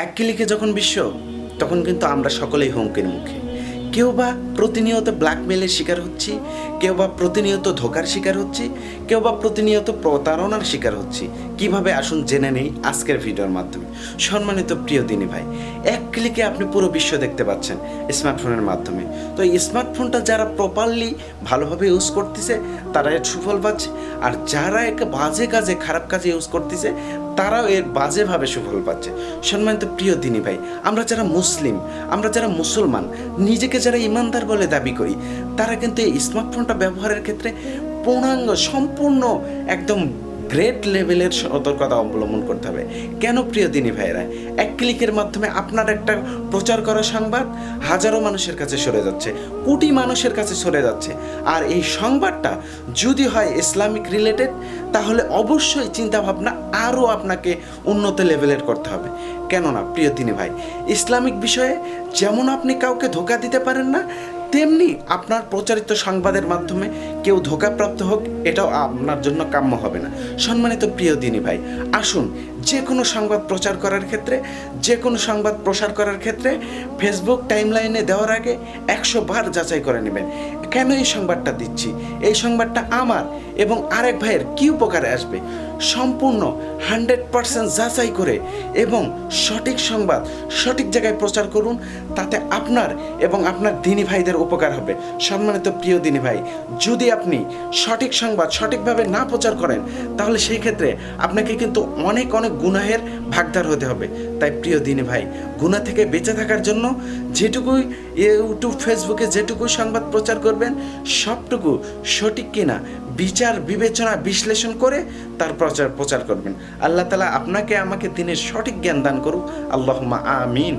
এক ক্লিকে যখন বিশ্ব, তখন কিন্তু আমরা সকলেই হুমকির মুখে। কেউ বা প্রতিনিয়ত ব্ল্যাকমেলের শিকার হচ্ছি, কেউ বা প্রতিনিয়ত ধোকার শিকার হচ্ছি, কেউ বা প্রতিনিয়ত প্রতারণার শিকার হচ্ছি। কিভাবে আসুন জেনে নেই আজকের ভিডিওর মাধ্যমে। সম্মানিত প্রিয় দিনী ভাই, এক ক্লিকে আপনি পুরো বিশ্ব দেখতে পাচ্ছেন স্মার্টফোনের মাধ্যমে। তো এই স্মার্টফোনটা যারা প্রপারলি ভালোভাবে ইউজ করতেছে তারা এর সুফল পাচ্ছে, আর যারা একে বাজে কাজে খারাপ কাজে ইউজ করতেছে তারাও এর বাজেভাবে সুফল পাচ্ছে। সম্মানিত প্রিয় দিনী ভাই, আমরা যারা মুসলিম, আমরা যারা মুসলমান, নিজেকে যারা ইমানদার বলে দাবি করি, তারা কিন্তু এই স্মার্টফোনটা ব্যবহারের ক্ষেত্রে পূর্ণাঙ্গ সম্পূর্ণ একদম গ্রেট লেভেলের সতর্কতা অবলম্বন করতে হবে। কেন প্রিয় দিনী ভাইয়েরা? এক ক্লিকের মাধ্যমে আপনার একটা প্রচার করা সংবাদ হাজারো মানুষের কাছে সরে যাচ্ছে, কোটি মানুষের কাছে সরে যাচ্ছে। আর এই সংবাদটা যদি হয় ইসলামিক রিলেটেড, তাহলে অবশ্যই চিন্তাভাবনা আরও আপনাকে উন্নত লেভেলের করতে হবে। কেননা প্রিয় দিনী ভাই, ইসলামিক বিষয়ে যেমন আপনি কাউকে ধোঁকা দিতে পারেন না, তেমনি আপনার প্রচারিত সংবাদের মাধ্যমে কেউ ধোঁকাপ্রাপ্ত হোক, এটাও আপনার জন্য কাম্য হবে না। সম্মানিত প্রিয় দিনী ভাই, আসুন যে কোনো সংবাদ প্রচার করার ক্ষেত্রে, যে কোনো সংবাদ প্রসার করার ক্ষেত্রে ফেসবুক টাইমলাইনে দেওয়ার আগে 100 বার যাচাই করে নেবেন। কেন এই সংবাদটা দিচ্ছি, এই সংবাদটা আমার এবং আরেক ভাইয়ের কী উপকারে আসবে, সম্পূর্ণ 100% যাচাই করে এবং সঠিক সংবাদ সঠিক জায়গায় প্রচার করুন। তাতে আপনার এবং আপনার দিনী ভাইদের উপকার হবে। সম্মানিত প্রিয় দিনী ভাই, যদি আপনি সঠিক সংবাদ সঠিকভাবে না প্রচার করেন, তাহলে সেই ক্ষেত্রে আপনাকে কিন্তু অনেক অনেক গুনাহের ভাগদার হতে হবে। তাই প্রিয় দিনী ভাই, গুনাহ থেকে বেঁচে থাকার জন্য যেটুকুই ইউটিউব ফেসবুকে যেটুকুই সংবাদ প্রচার করবেন, সবটুকু সঠিক কিনা বিচার বিবেচনা বিশ্লেষণ করে তার প্রচার করবেন। আল্লাহ তাআলা আপনাকে আমাকে দিনের সঠিক জ্ঞান দান করুক। আল্লাহুম্মা আমিন।